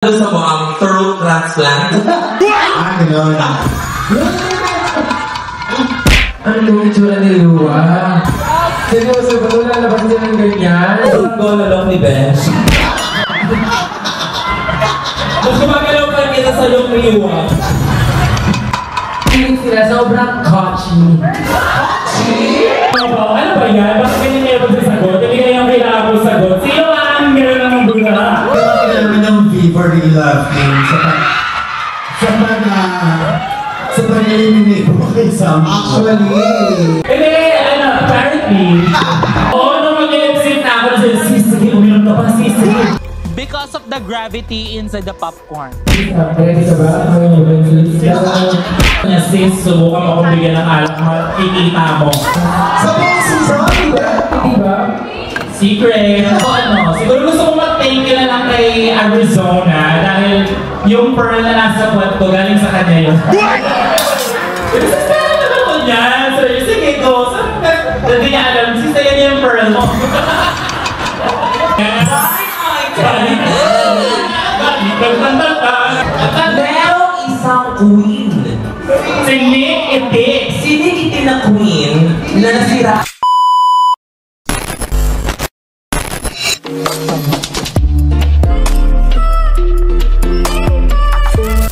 Gusto mo ang throat transplant? Gano'n. Ano yung itsura ni Lua? Seryoso, ba't wala labas din ng ganyan? Ang goal along ni Bench. Mas gumagalaw pa kita sa yung ni Lua. Piling sila, sobrang coachy. Ano ba yan? Bakit ganyan niya magsasagot? Hindi kaya yung kailangan ko sagot. Sino ang meron ng buga? Kailangan ng fever real laughing sa pag-eliminate mo kay Sam. Actually, Apparently. Oo, nung mag-exit na ako, sige, uminom ka pa, sige. Because of the gravity inside the popcorn. Ready ka ba? Kanya sis, subukan mo kung bigyan ng alak, makikita mo. sa buong season, Diba? Secret. O ano, siguro gusto ko mag-thank you na lang kay Arizona dahil yung pearl na nasa puwet ko galing sa kanya yun. Sasaya naman ko niyan. So, sige, go. Hindi niya alam, sisaya niya yung pearl mo. Merong isang queen. Sinik-iti. Sinikiti na queen na nasira.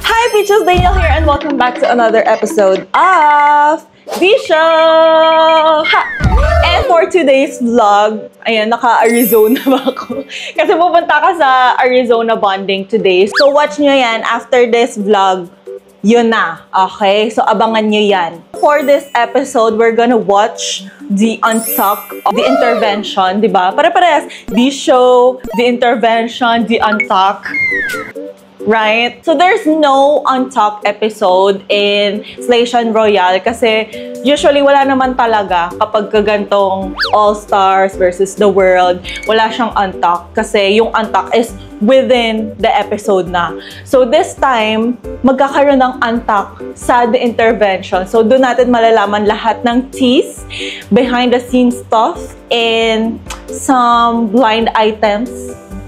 Hi, Peaches! Daniel here and welcome back to another episode of The Show! Ha! And for today's vlog, ayan, naka-Arizona ba ako? Kasi pupunta ka sa Arizona bonding today. So watch nyo yan after this vlog. Yun na, okay? So, abangan nyo yan. For this episode, we're gonna watch the Untuck, the Intervention, di ba? Pare-parehas. The Show, the Intervention, the Untuck. Right? So, there's no Untuck episode in Station Royale kasi usually wala naman talaga kapag kagantong All-Stars versus The World, wala siyang Untuck kasi yung Untuck is within the episode na. So, this time, magkakaroon ng Untuck sa The Intervention. So, doon natin malalaman lahat ng teas, behind-the-scenes stuff, and some blind items.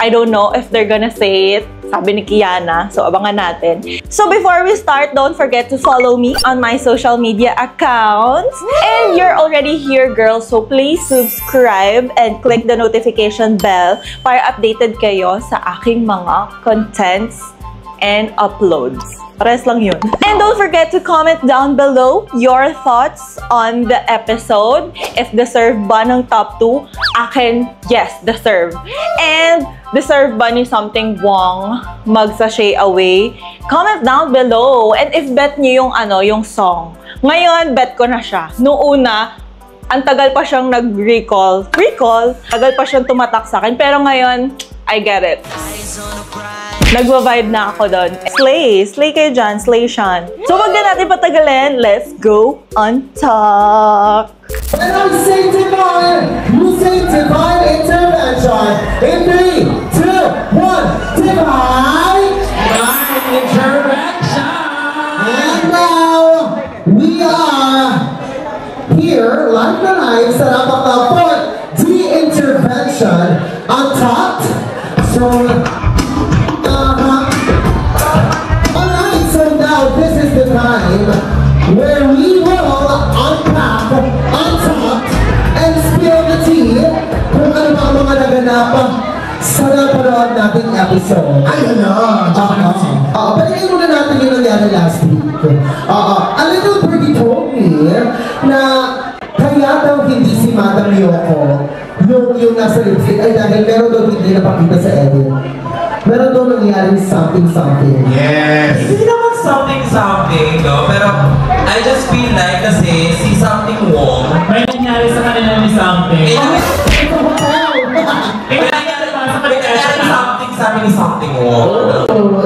I don't know if they're gonna say it. Sabi ni Kiana. So, abangan natin. So, before we start, don't forget to follow me on my social media accounts. And you're already here, girls. So, please subscribe and click the notification bell para updated kayo sa aking mga contents and uploads. Pares lang yun. And don't forget to comment down below your thoughts on the episode. If deserve ba ng top 2? Akin, yes, deserve. And deserve ba ni Something Wong mag-sashay away? Comment down below. And if bet niyo yung yung song. Ngayon, bet ko na siya. Noong una, ang tagal pa siyang nag-recall. Tagal pa siyang tumatak sa akin. Pero ngayon, I get it. Nagwa-vibe na ako doon. Slay kayo dyan, slay Sean. So wag na natin patagalin, let's go Untuck! and I'm saying divine, you say divine intervention. In 3, 2, 1, divine! Intervention! And now, we are here, like the live, sa napaka for the intervention on top. So, alright, so now this is the time where we will unpack, untuck, and spill the tea kung ano ba ang mga naganap sa napanood nating episode. Ayun na! Pagkain muna natin yung nangyari last week. A little birdie told me na kaya daw hindi si Madam Yoko yung nasa lipstick ay dahil meron daw hindi napakita sa edit. Meron daw nangyari something. Yes! Hindi naman something, no? Pero I just feel like kasi si Something Wong, May nangyari sa kanila ni Something. may nangyari something sa amin ni Something Wong.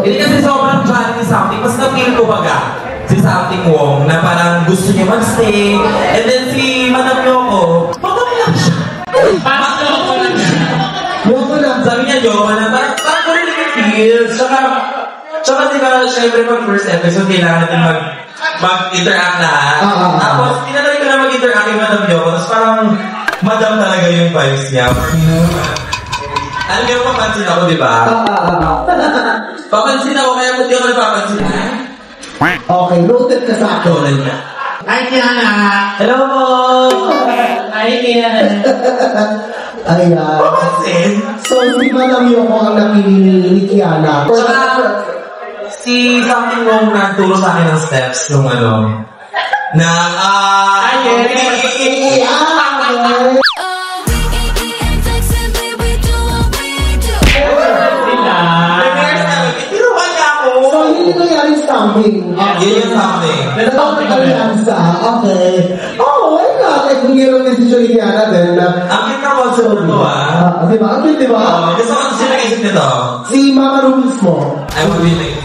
Hindi kasi sobrang jolly ni Something. Mas na-feel ko baga si Something Wong na parang gusto niya mag-stay. And then si Madam Yoko, pagkami lang siya. Yoko lang. Sabi niya, Yoko lang. Parang ko rin feels. Tsaka diba, syempre pag first episode, kailangan natin mag-interact na. Tapos, tinatry ko na mag-interact yung Madam Yoko. Tapos parang, Madam talaga yung vibes niya. Ano yung papansin ako, di ba? Papansin ako, kaya hindi ako napapansin. Okay, noted ka sa akin. Tulad niya. Hi, Kiana! Hello po! Hi, Kiana! Ayan. Papansin? So, si Madam Yoko ang napili ni Kiana. Tsaka, si something wrong nagturo sa akin ng steps nung ano, ng, So, yun yung nangyari something. yun yung something. Something alyansa. Okay. Oh, why not? Like, kung yun ang decision ni Kiana din. Ang cute na concept to, Diba? Ang cute, diba? Gusto ko sino nag-isip nito. Si Mama Rubles mo. I'm willing.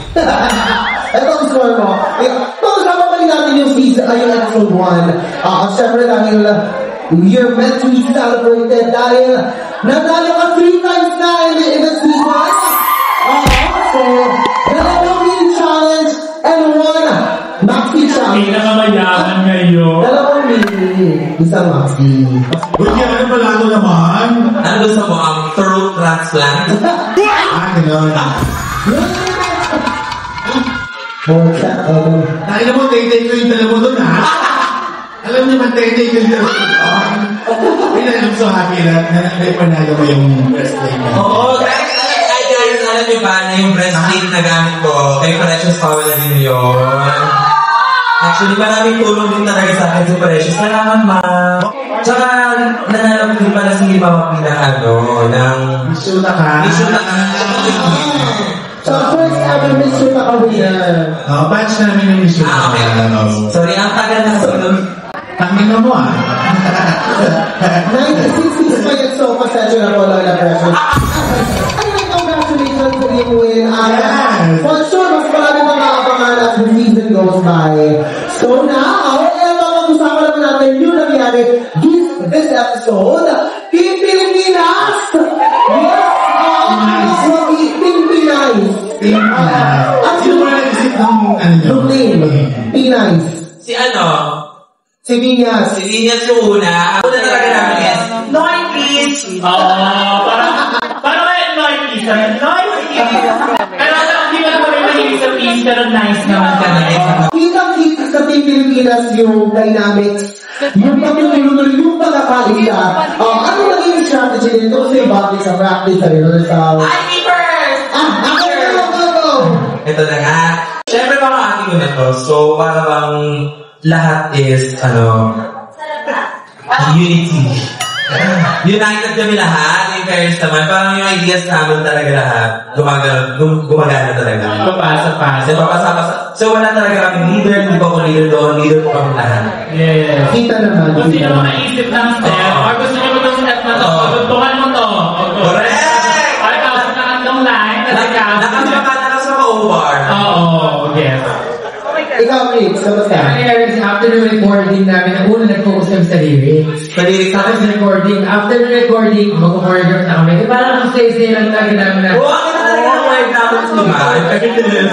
Ito ang score mo. Pag-usapan pa rin natin yung season, yung episode 1. Siyempre dahil you're meant to be celebrated dahil nanalo ka 3 times na in the season. So, dalawang mini challenge and 1 maxi challenge. Pinakamayaman ngayon. Dalawang mini, isang maxi. Uy, kaya ano pala ito naman? Ano gusto mo? Ang throat transplant? Ganun. Nakita mo, tay-tay ko yung dala mo doon, ha? Alam niyo man, tay-tay ko yung dala mo doon. I'm so happy na panalo mo yung wrestling mo. Oo, guys, alam niyo ba na yung breastplate na gamit ko, kay Precious Paula na din yun. Actually, maraming tulong din talaga sa akin si Precious. Salamat, ma. Tsaka, nanalo din pala si Mama P ng ano, ng... Isuta ka. So, first ever Miss Yuta winner. Batch namin yung isuta. Okay. Sorry, ang tagal na sunod. Tangin na mo, ah. 96 pa yun, so pasensya na po lang na pressure. Anyway, congratulations for you win. Yes. For sure, mas marami mga abangan as the season goes by. So now, eto mag-usapan naman natin yung nangyari this episode. Team Pilipinas! Yes! Team Pinay! Sino ba nag-isip ng ano nyo? Yung name, Pinay. Si ano? Si Vinyas. Si Linyas yung una. Una talaga namin is, Noikies! Parang may Noikies. Pero hindi mo naman may mahilig sa piece, pero nice naman ka na. Kitang-kita sa Team Pilipinas yung dynamics, yung pagtutulong, yung pagkakaita. Ano naging strategy nito? Kasi bakit sa practice, sa rehearsal? Ito na nga. Siyempre mga ate ko na to. So, para bang lahat is, unity. United kami lahat. In fairness naman, parang yung ideas namin talaga lahat. Gumagana talaga. Papasa-pasa. So, wala talaga kami leader. Hindi pa ako leader doon. Leader po kami lahat. Yes. Kita naman. Kung sino mo naisip ng step, or gusto nyo mo itong step na to, pagtungan mo to. Correct! Ay, kapag nakandong line, Nakasipakata ka sa ma-over. Oo, yes. Ikaw, Riggs, kamusta? After the recording namin, ang una nag-focus kami sa lyrics. Palirik sa Tapos recording, after the recording, mag-choreograph na kami. Parang ang stay-stay lang talaga namin na. Oo, ang ganda talaga ng work namin sa mga.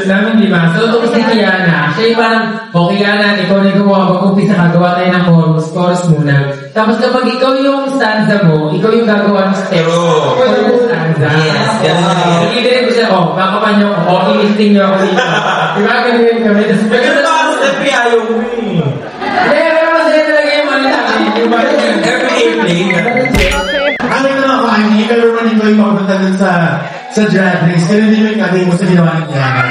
Namin, di ba? So, ito si Kiana. Siya yung parang, Kiana, ikaw na gawa, mag-umpisa ka, gawa tayo ng chorus muna. Tapos kapag ikaw yung stanza mo, ikaw yung gagawa ng steps. Ikaw yung stanza. Yes, ganun na yun. Nakikinig ko siya, bakapan niyo ako, i-listing niyo ako dito. Di ba? Ganun kami. Pero parang step kaya yung Pero masaya talaga yung mga every evening. Ano yung mga kanya? Pero man ikaw yung mapunta dun sa drag race. Pero hindi mo yung kagay mo sa ginawa ng Kiana.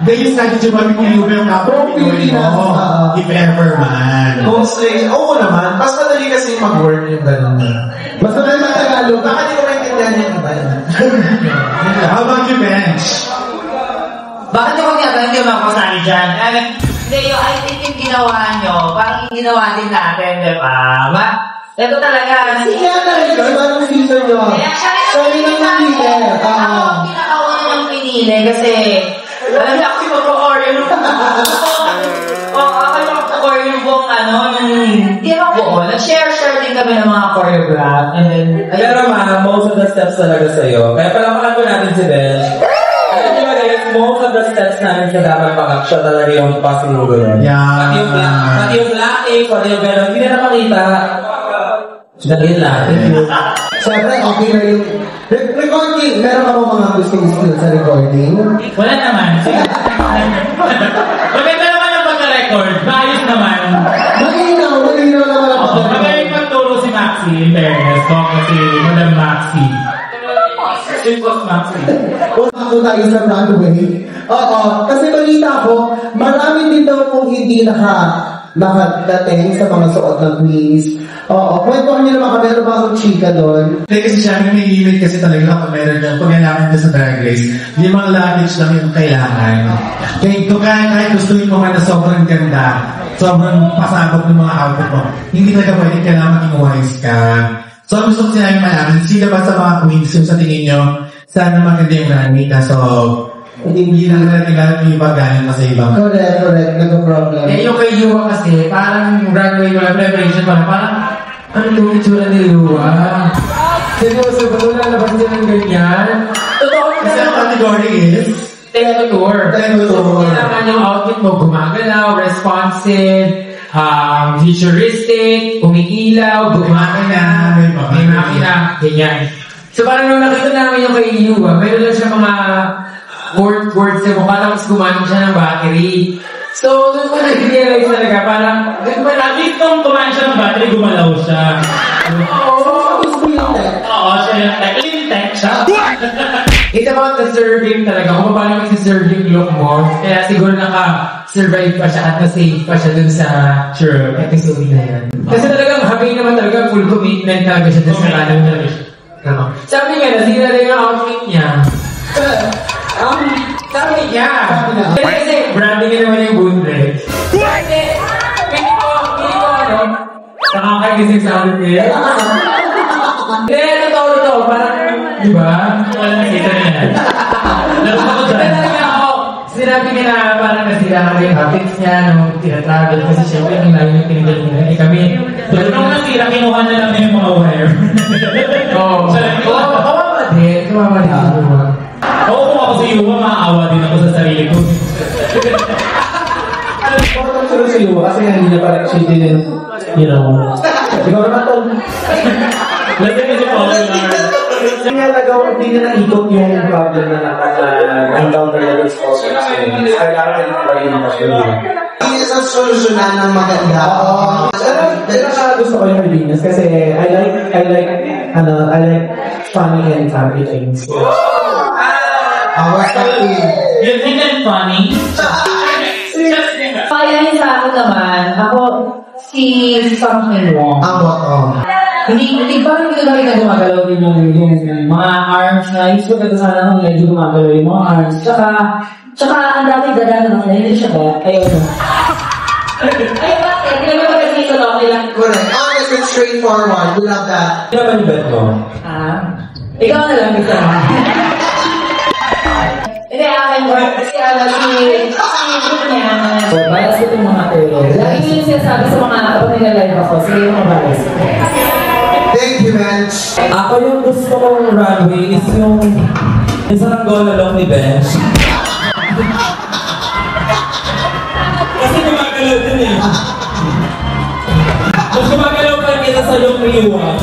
Dahil yung strategy ba yung yung kapag Pilipinas, if ever man. Mostly, oo naman. Mas madali kasi mag-work yung gano'n. Mas maganda ng Tagalog. Baka di ko maintindihan yung iba. How about you, Bench? Bakit yung kanya hindi mo ako kasali dyan? Hindi, I think yung ginawa nyo, parang yung ginawa din natin, di ba? Ito talaga. Si Kiana rin, iba ng season nyo. Siya rin ang pinili. Ako, pinakauna niyang pinili kasi alam niya ako yung mag-o-order nung ako yung mag-o-order yung buong hindi ako buo. Nag-share din kami ng mga choreograph. And then, Pero most of the steps talaga sa'yo. Kaya palamakan ko natin si Ben. Alam niyo ba guys, most of the steps namin sa dapat pangak, siya talaga yung pasinulo nun. Yeah. Pati yung black ink, pati yung gano'n, hindi na nakakita. Dahil lang. Siyempre, okay na yung... Recording! Meron ka mga gustong skills sa recording? Wala naman. Maganda naman ang pagka-record. Maayos naman. Malinaw naman ang pagkakas. Magaling magturo si Maxi, in fairness. So, kasi Madam Maxi. Simple Maxi. Kung ako tayo sa runway. Oo, kasi balita ko, marami din daw kung hindi nakadating sa mga suot ng queens. Oo, kwentuhan niyo naman kami, meron ba akong chika doon? Hindi kasi siya, may limit kasi talaga kapag meron dyan, pag kailangan ka sa Drag Race, limang luggage lang yung kailangan. Kahit gustuin mo man na sobrang ganda, sobrang pasabog ng mga outfit mo, hindi talaga pwede kailangan maging wise ka. So, gusto ko sinabi malaman, sila ba sa mga queens yung sa tingin nyo, sana maganda yung runway na so, hindi lang natin alam yung iba galing pa sa ibang. Correct, nag-problem. Eh, yung kay Yuwa kasi, parang yung runway mo na preparation pa, parang, ano yung itsura ni Yuwa? Seryoso, ba't wala labas din ng ganyan? Totoo Kasi ang category is, Technotour. Hindi naman yung outfit mo gumagalaw, responsive, futuristic, umiilaw, gumagana, may makina, ganyan. So parang nung nakita namin yung kay Yuwa, mayroon lang siya mga words sa mukha, tapos kumain siya ng battery. So, doon ko nag-realize talaga, parang, At least nung kumain siya ng battery, gumalaw siya. Oo, siya yung tech. Lean tech siya. it's about the serving talaga. Kung paano yung serving look mo, kaya siguro naka-survive pa siya at na-save pa siya dun sa episode na yan. Kasi talagang happy naman talaga, full commitment talaga siya dun sa kanang television. Sabi nga, nasira na yung outfit niya. Sabi niya. Kasi branding niya naman yung bootleg. Hindi ko, nakakagising sa amin niya. Hindi, totoo, parang, di ba? Wala nakita niya. Lalo ako dyan. Sinabi niya na parang nasira kami yung habits niya nung tinatravel kasi syempre ang layo yung tinigil niya. Eh kami, Nung nasira, kinuha na lang niya yung mga wire. kawawa din siguro. Oo, kung ako sa Yuwa, maaawa din ako sa sarili ko. Bakit ang sa iyo? Kasi hindi niya parang she didn't, ikaw naman to. Lagi niya si Popular. Hindi niya hindi niya naikot yung problem na encounter na yung sponsor. Kailangan niya pa rin yung masulunan. Hindi sa solusyonan ng maganda. Pero gusto ko yung Venus kasi I like funny and happy things. You think I'm funny? Payanin sa akin naman, ako, si Samson Wong. Hindi pa rin ko nakita gumagalaw din yung mga arms na, yung maganda sana kung medyo gumagalaw yung mga arms. Tsaka ang dati dadaan na hindi siya ba? Ayun. Ay, bakit? Hindi naman kasi ito lang, okay lang. Correct. Honest and straightforward. We love that. Ano ba yung bet mo? Ikaw na lang, gusto mo. Hindi, akin mo. Kasi group niya. Bias ko itong mga tayo. Lagi niyo yung sinasabi sa mga kapag nilalive ako. Sige yung mga bias. Thank you, Bench. Ako yung gusto kong runway is yung isang along ni Bench. Kasi gumagalaw din eh. Mas gumagalaw pa rin kita sa yung Yuwa.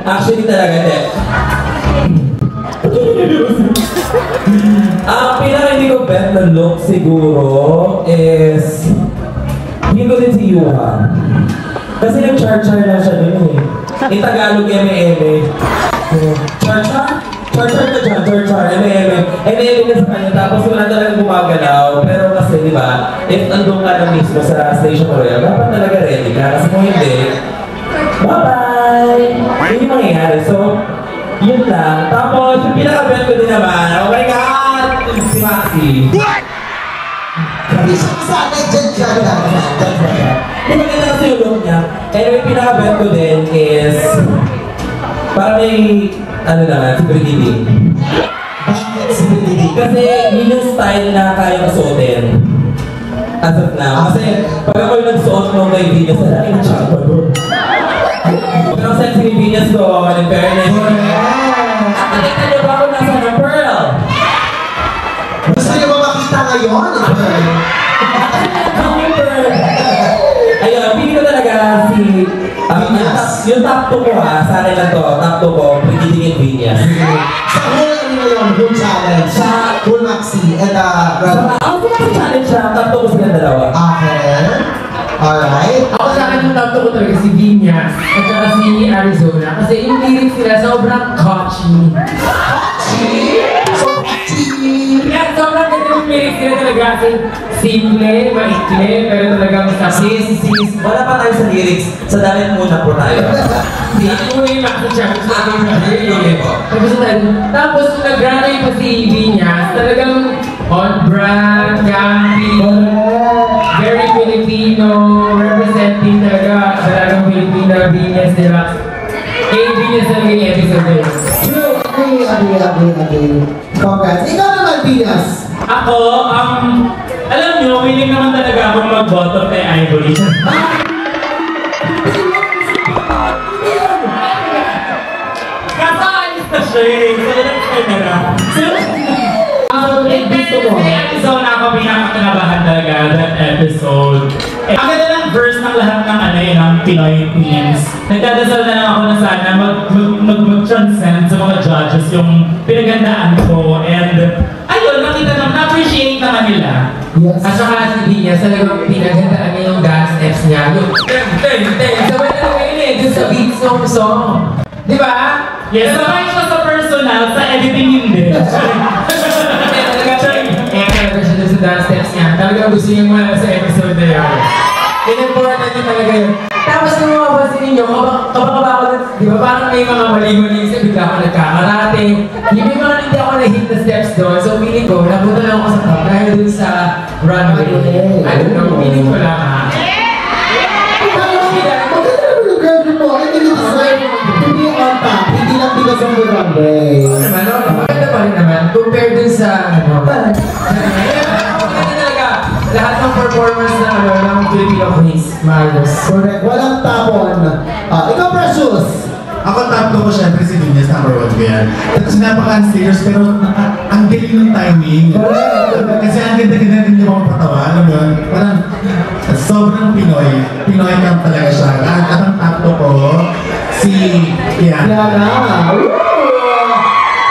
Actually talaga, hindi. Ang pinaka hindi ko bet na look siguro is hindi ko din si Yuha. Kasi nag-char-char na siya dun eh. In Tagalog, M.E.M.E. Char-char? Char-char na dyan, char-char, M.E.M.E. M.E.M.E na sa kanya, tapos wala talagang gumagalaw. Pero kasi, di ba, if andun ka na mismo sa Station Royal, dapat talaga ready ka. Kasi kung hindi, bye-bye! Yun yung mangyayari. So, yun lang. Tapos, yung pinaka-bet ko din naman, oh my God! Si Maxi. Sa akin, dyan. Di ba ganda kasi yung look niya? Anyway, yung pinaka-bet ko din is para may, si Brigitte. Kasi yun yung style na kaya masuotin. As of now. Kasi pag ako yung nagsuot mo kay Venus, ay na-chapa doon. Pag ako sa Venus ko, in fairness. Nakita niyo ba ako nasa ng Pearl? Gusto niyo ba makita ngayon? Ang Pearl. yung top 2 ko ha, sa akin lang to, top 2 ko, Pretty Vinyas. Sa whole ano ngayon, whole challenge, sa whole maxi, and Ang challenge siya, top 2 ko sila dalawa. okay. Alright. Ako sa akin yung top 2 ko talaga si Vinyas at saka si Arizona kasi yung lyrics nila sobrang catchy. Kaya sobrang ganda yung lyrics nila talaga kasi simple, maikli, pero talagang Sis, wala pa tayo sa lyrics. Sa dalit muna po tayo. Hindi ko yung makasya. Tapos kung nag-graduate pa si Vinyas, talagang on-brand, camping, very Filipino, representing talagang Filipino Vinyas, diba? Kay Vinyas talaga yung episode yun. True. Agree. Congrats. Ikaw naman, Vinyas. Ako, alam nyo, willing naman talaga akong mag-bottom kay Ivory. Kasaalis na siya eh. So, nag-try na. Episode ako pinakakinabahan talaga, that episode. Ang ganda ng verse ng lahat ng ng Pinoy Queens. Nagdadasal na lang ako na sana mag-transcend sa mga judges yung pinagandaan ko. And ayun, na-appreciate naman nila. Yes. At saka si Vinyas, talagang pinagandaan niya yung dance steps niya. Yung ten. Sabay talaga yun eh, dun sa beats ng song. Di ba? Yes, sabay siya sa personal, sa editing hindi. Talaga siya dun sa dance steps niya. Talagang gusto niya mula sa episode na yun. In-important niya talaga yun. Tapos kung mapapansin ninyo, kabaka ako, di ba parang may mga mali-mali kasi bigla ako nagkakarate. May mga hindi ako na-hit na steps doon. So feeling ko, napunta lang ako sa top dahil dun sa runway. I don't know, feeling ko lang ha. Hindi on top, hindi lang because of the runway. Maganda pa rin naman, compared dun sa maganda talaga, lahat ng performance ng Filipino Queens, maayos. Correct. Walang tapon. Ikaw, Precious. Ako top 2 ko syempre si Vinyas, number 1 ko yan. Tapos napaka-serious pero ang galing ng timing. Kasi ang ganda-ganda rin yung mga patawa, alam mo yun? Parang sobrang Pinoy. Pinoy camp talaga siya. At ang top 2 ko, si Kiana.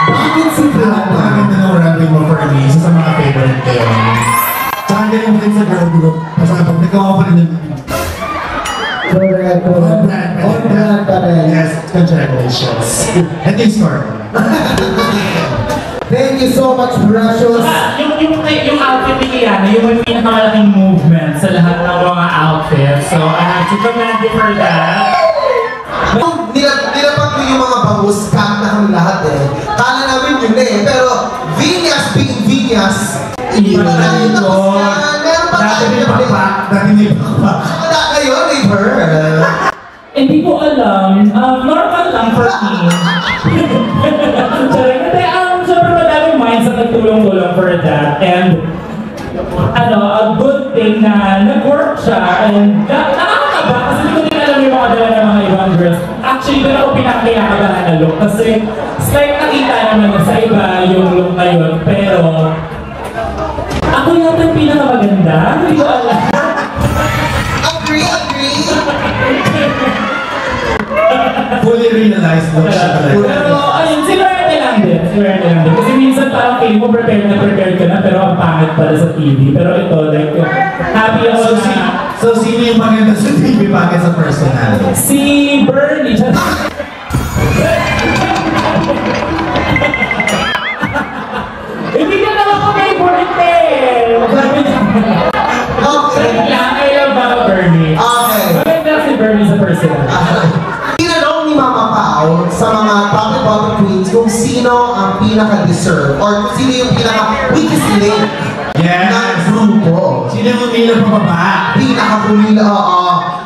Bakit si Kiana? Ang ganda ng runway mo for me. Isa sa mga favorite ko yun. Tsaka ang galing mo din sa girl group. Pasabag, nagkawa ko rin yung Correct. On brand ka rin. yes, congratulations. Ito yung score. Thank you so much, Precious. Yung outfit ni Kiana, yung may pinakamalaking movement sa lahat ng mga outfits. So, I have to commend you for that. Nilapag ko yung mga bangus, scam na kami lahat eh. Kala namin yun eh. Pero Vinyas being Vinyas, hindi pa tayo tapos yan. Meron pa tayo na play. Dati may pakpak. Wala kayo, may pearl. Hindi ko alam. Normal lang for me. Sobrang madaming minds na nagtulong-tulong for that. And, a good thing na nag-work siya. And, nakakaba kasi hindi ko din alam yung mga dala ng mga ibang girls. Actually, doon ako pinakakagahan na look. Kasi, slight nakita naman na sa iba yung look na yun. Pero, ako yata yung pinakamaganda. Hindi ko alam. Agree. Fully realized look siya talaga. Pero, ayun, sinwerte lang din. Kasi minsan parang feeling mo prepared ka na, pero ang pangit pala sa TV. Pero ito, like, happy ako na. So, sino yung maganda sa TV bakit sa personal? Si Bernie. Hindi ka naman ko favorite eh! Okay. I love Bernie. Okay. Maganda si Bernie sa personal. Tinanong ni Mama Pao sa mga top and bottom queens kung sino ang pinaka-deserve or kung sino yung pinaka-weakest link Yes! ng grupo. Sino yung umilang pababa? Pinaka-pumila,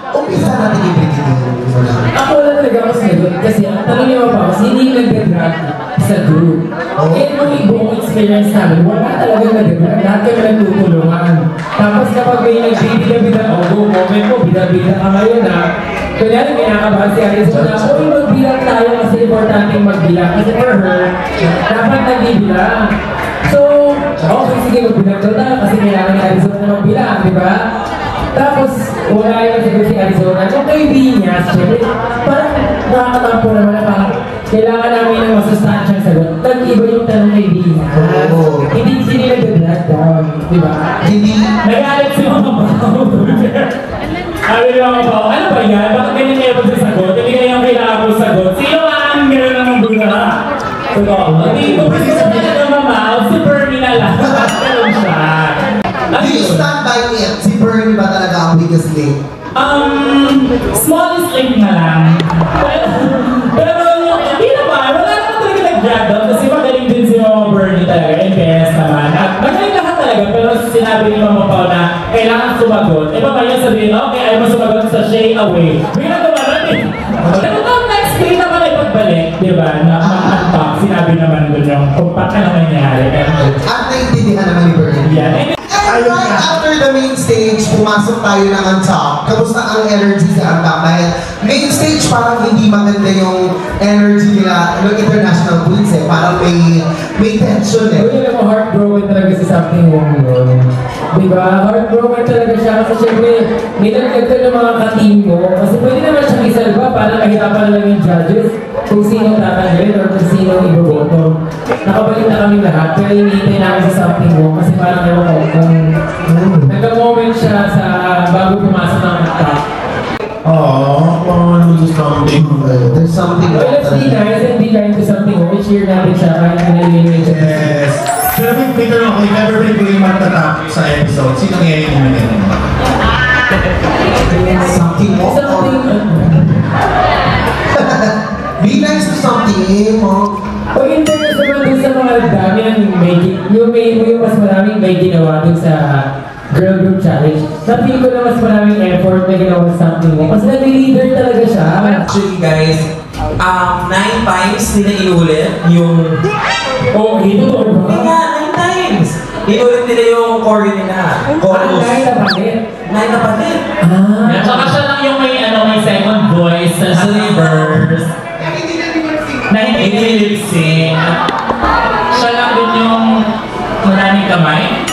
umpisa natin yung Brigitte. Ako lang talaga mas nagot kasi ang tanong niyo pa kasi hindi nag-drag sa group. And nung buong experience namin, wala talaga nag-drag. Lahat kami nagtutulungan. Tapos kapag may nagbibida-bida, moment mo, bida-bida ka ngayon ha. Kunyari, kinakabahan si Arizona, magbilang tayo kasi importanteng magbilang. Kasi for her, dapat nagbibilang. So, okay, sige, magbilang daw tayo kasi kailangan ni Arizona magbilang, di ba? Tapos, wala yung sagot si Arizona. Yung kaibigan niya, syempre, parang nakakatampo naman na parang kailangan namin ng masustansyang sagot. Nag-iba yung tanong kaibigan niya. Hindi sila nag-drag down, di ba? Hindi. Nagalit si Mama Pao. Sabi ni Mama Pao, ano ba yan? Bakit ganyan kayo magsasagot? Hindi kayo yung kailangan ko sagot. Sino nga ang gano'n ng bula? Hindi ko kasi sabi na ng Mama, si Bernie na lang. Ganun siya. Do you stand by it? Si Bernie ba talaga ang biggest link? Smallest link na lang. Pero hindi naman, wala naman talaga nag-drag down kasi magaling din si Mama Bernie talaga, in fairness naman. At magaling lahat talaga, pero sinabi ni Mama Pao na kailangan sumagot. E ba kaya sabihin, okay, ayaw mo sumagot sa Shay Away. Bigla naman eh. Pero ang next day naman ay pagbalik, di ba? Na mag-unpack, sinabi naman doon yung kung paano nangyari. At naiintindihan naman ni Bernie. Yeah. And right after the main stage, pumasok tayo ng Untalk. Kamusta ang energy sa Untalk? Dahil main stage parang hindi maganda yung energy nila, yung international queens eh. Parang may tension eh. Uy, alam mo, heartbroken talaga si Something Wong yun. Diba? Heartbroken talaga siya kasi syempre, may nagkagdag ng mga ka-team mo. Kasi pwede naman siyang isalba, parang kahirapan na lang yung judges kung sino tatanggalin or kung sino iboboto. Nakabalik na kami lahat, kaya hinihintay namin si Something Wong kasi parang ewan ko kung nagka-moment siya sa bago pumasok ng top. There's something Well, let's be nice and be kind to Something Wong. I-cheer natin siya kahit pinalilinit siya. Yes. Pero may Peter ako, if ever may ko yung magtatap sa episode, sino nga yung minute mo? Something more. Be nice to something more. O in fairness naman dun sa mga dami yung mas maraming may ginawa dun sa girl group challenge. Napili ko na mas maraming effort na ginawa sa Something Wong. Kasi nag-leader talaga siya. Actually guys, 9 times nila inulit yung... Oh, ito to ba? Nga, 9 times! Inulit nila yung choreo nila. Chorus. 9 na palit. 9 na palit. At saka siya lang yung may second voice sa verse. Na hindi nililip-sing. Siya lang din yung maraming kamay.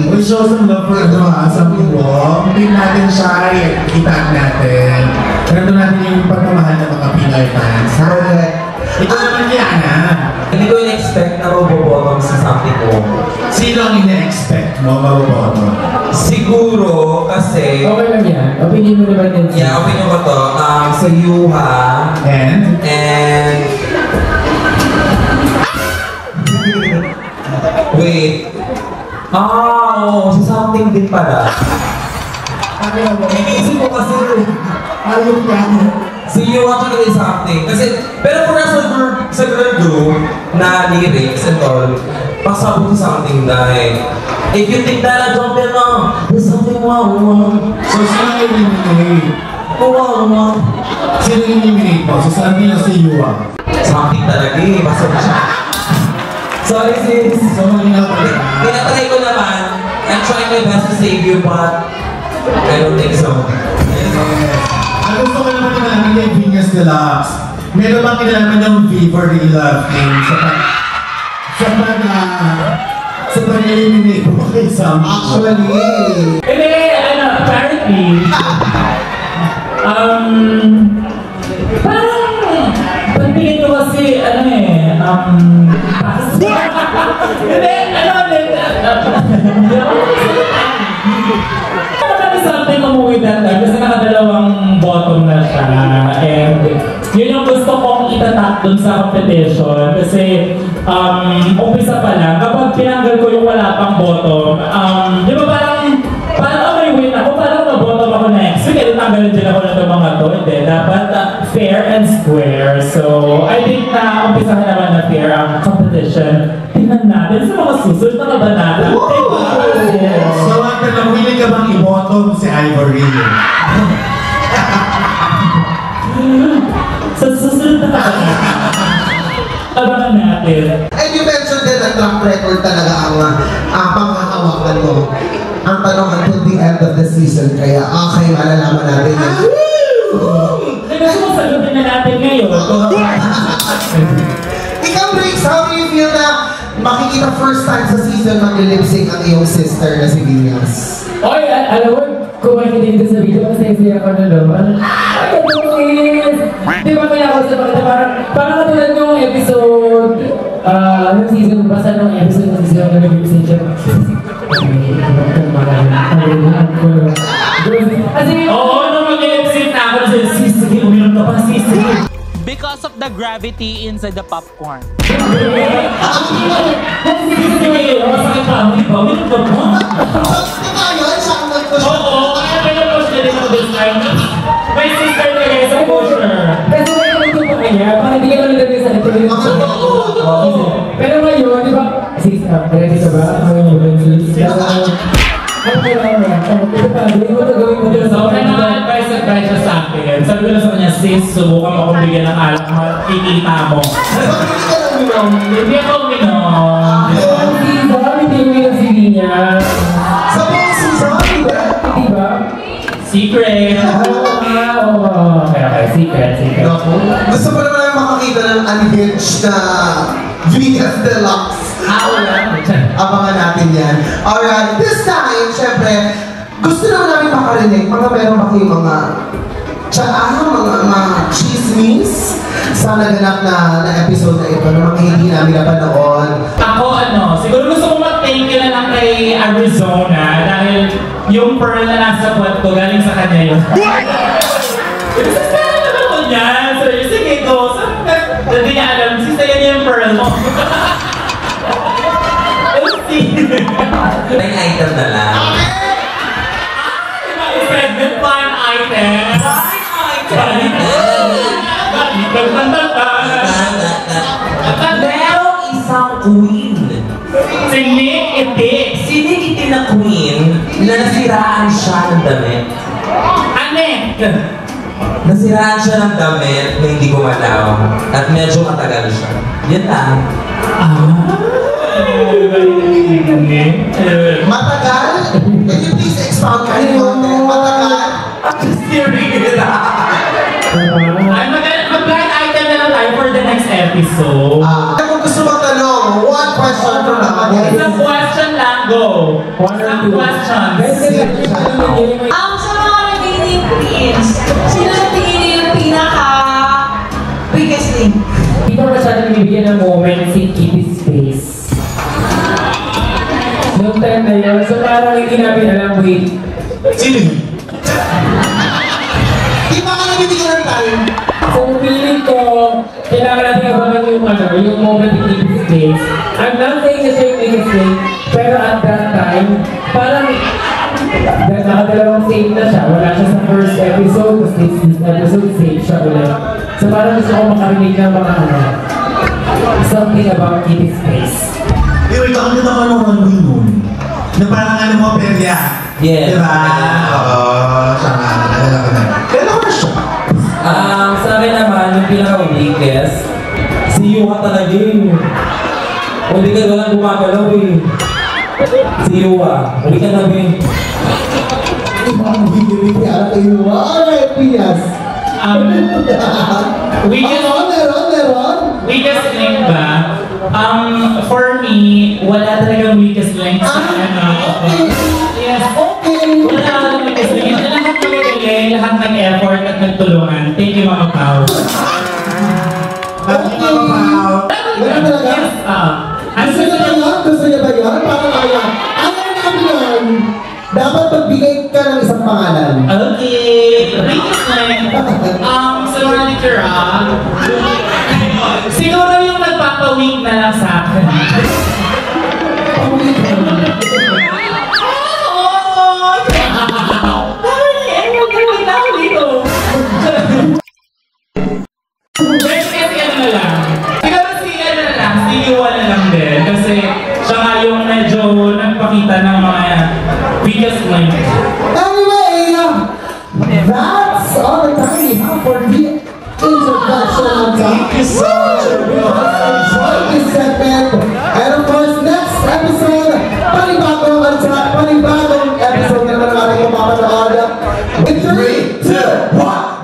We show some love for Something Wong. Hindi natin siya, ikitaan natin. Pero natin yung pagmamahal ng mga Pinoy fans. Ito naman Kiana. Hindi ko in-expect na mabobottom sa Something Wong. Sino ang ina-expect mo maboboto? Siguro kasi... Okay lang yan. Opinion mo naman din. Yeah, opinion ko to. Si Yuha. And? Wait. Oo, si Something din pala. Inisip ko kasi Ayun ka. si Yuha at si Something. Kasi, pero kung nasa girl group na lyrics and all, pasabot si Something dahil if you think that I jump in now, there's something wrong. So, sino yung eliminate? Wrong. Sino yung eliminate mo? So, Something na si Yuwa. Something talaga eh, pasabot siya. Sorry sis. So, malinaw ko na. Tinatry ko naman. I'm trying my best to save you, but I don't think so. Ang gusto ko naman naman yung Venus Deluxe. Meron bang kinalaman yung V for the love team sa pag-eliminate mo kay Something? Actually, Hindi, apparently, parang, pagpilin ko kasi, pass. Hindi, something umuwi that time kasi nakadalawang bottom na siya. And yun yung gusto kong itatak dun sa competition kasi umpisa pa lang, kapag tinanggal ko yung wala pang bottom, di ba parang may win ako, parang mabottom ako next week, tanggalin din ako na itong mga to. Hindi, dapat fair and square. So, I think na umpisahan naman na fair ang competition. Tingnan natin sa mga susunod na kabanata. So, ang tanong, willing ka bang i-bottom si Ivory? Sa susunod na kabanata. Abangan natin. and you mentioned that ang track record talaga ang panghahawakan mo. Ang tanong until the end of the season, kaya okay, malalaman natin yan. Gusto mo sagutin na natin ngayon. Ikaw, Briggs, how do you feel na makikita first time sa season mag-lip-sync ang iyong sister na si Venus. Oy, alam mo, kung makikita dito sa video, masaya ako na naman. Ay, is! Di ba kaya ako sa pagkita, parang katulad ng episode, ng season, basta ng episode ng season na nag-lip-sync siya. Oo, nung mag-lip-sync na ako, sige, uminom ka pa, sige. Because of the gravity inside the popcorn. Sige, masakit pa, hindi ba? Uminom ka pa. Oo, kaya kaya po siya rin ako this time. My sister na guys sa kosher. Kasi may ito pa kanya, parang hindi ka lang nilagay sa ito. Pero ngayon, di ba? Sis, ready ka ba? So, may mga advice siya sa akin. Sabi ko lang sa kanya, sis, subukan mo akong bigyan ng alak, makikita mo. Hindi ako uminom. Hindi uminom si Nina. Sa buong season, Di ba? Secret. Okay, secret. gusto ko naman lang makakita ng unhinged na Venus Deluxe. Abangan natin yan. Alright, this time, syempre, gusto naman namin makarinig, meron ba kayong mga mga chismis sa naganap na episode na ito, na mga hindi namin napanood. Ako siguro gusto ko mag-thank you na lang kay Arizona dahil yung pearl na nasa puwet ko galing sa kanya yun. Sasaya naman ako niyan. So, sige, go. Hindi niya alam, sisaya niya yung pearl mo. May item na lang. Segment plan item. Merong isang queen. Si Nick Itik. Si Nick Itik na queen na nasiraan siya ng damit. Anek! Nasiraan siya ng damit na hindi gumalaw at medyo matagal siya. Yan lang. Matagal? Can you please expound kayo konti? Matagal? Mag-blind item na lang tayo for the next episode. Kung gusto magtanong, one question from the audience. Isang question lang, go. Isang question. Sa mga naging queens, sino sa tingin niyo yung pinaka-biggest thing? Dito masyadong bibigyan ng moment si Kitty Space. Noong time na yun, so parang hindi namin alam, wait. Sino yun? Di ba ka nabibigyan ng time? So feeling ko, kailangan natin abangan yung moment ni Kitty Space. I'm not saying na siya yung biggest thing, pero at that time, parang nakadalawang save na siya. Wala siya sa first episode, tapos this episode, save siya ulit. So parang gusto ko makarinig ng mga something about Kitty Space. Pero ito, ang ganda ka ng runway nun. Na parang mo, perya. Yes. Diba? Oo, siya nga. Nalala ko na. Kailan ko na siya? Sa akin naman, yung pinaka-weakest, si Yuha talaga yun. Hindi ka walang gumagalaw eh. Si Yuha. Hindi ka nabi. Alright, Pias. Weakest link ba? For me, wala talagang weakest link sa Yes. Wala talagang weakest link. Lahat magagaling, lahat nag-effort at nagtulungan. Thank you, Mama Pao. Ganun talaga? Yes, Gusto niya ba yan? Parang ayaw. Ayaw namin yan. Dapat magbigay ka ng isang pangalan. Okay. Weakest link. Sa mga litera, siguro yung nagpapa-weak na lang sa akin. Nagpakita ng mga biggest link. Anyway, that's all the time we have for the introduction of the episode. We hope you enjoyed this segment. And of course, next episode, panibagong episode na naman ang ating mapapanood. In 3, 2, 1.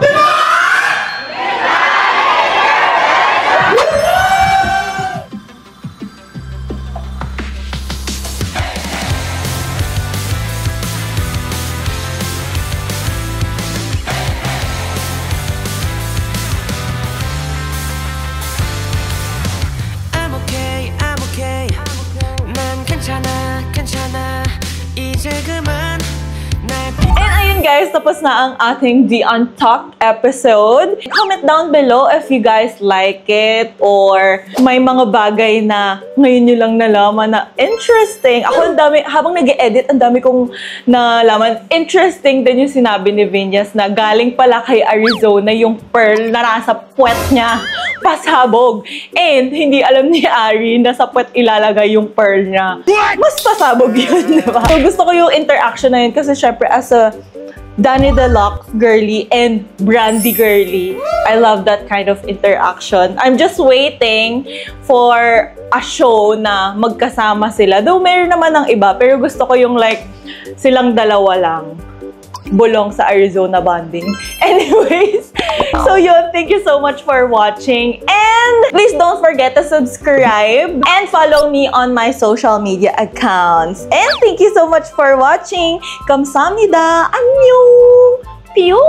guys, tapos na ang ating The Untalked episode. Comment down below if you guys like it or may mga bagay na ngayon nyo lang nalaman na interesting. Ako, ang dami, habang nag-edit, ang dami kong nalaman. Interesting din yung sinabi ni Vinyas na galing pala kay Arizona yung pearl na nasa puwet niya. Pasabog. And hindi alam ni Ari na sa puwet ilalagay yung pearl niya. Mas pasabog yun, diba? So gusto ko yung interaction na yun kasi syempre as a Danny Deluxe girly and Brandy girly, I love that kind of interaction. I'm just waiting for a show na magkasama sila. Though meron naman ng iba, pero gusto ko yung like silang dalawa lang. Bulong sa Arizona bonding. Anyways, so yun, thank you so much for watching. And please don't forget to subscribe and follow me on my social media accounts. And thank you so much for watching. Kamsahamnida. Annyeong. Pew!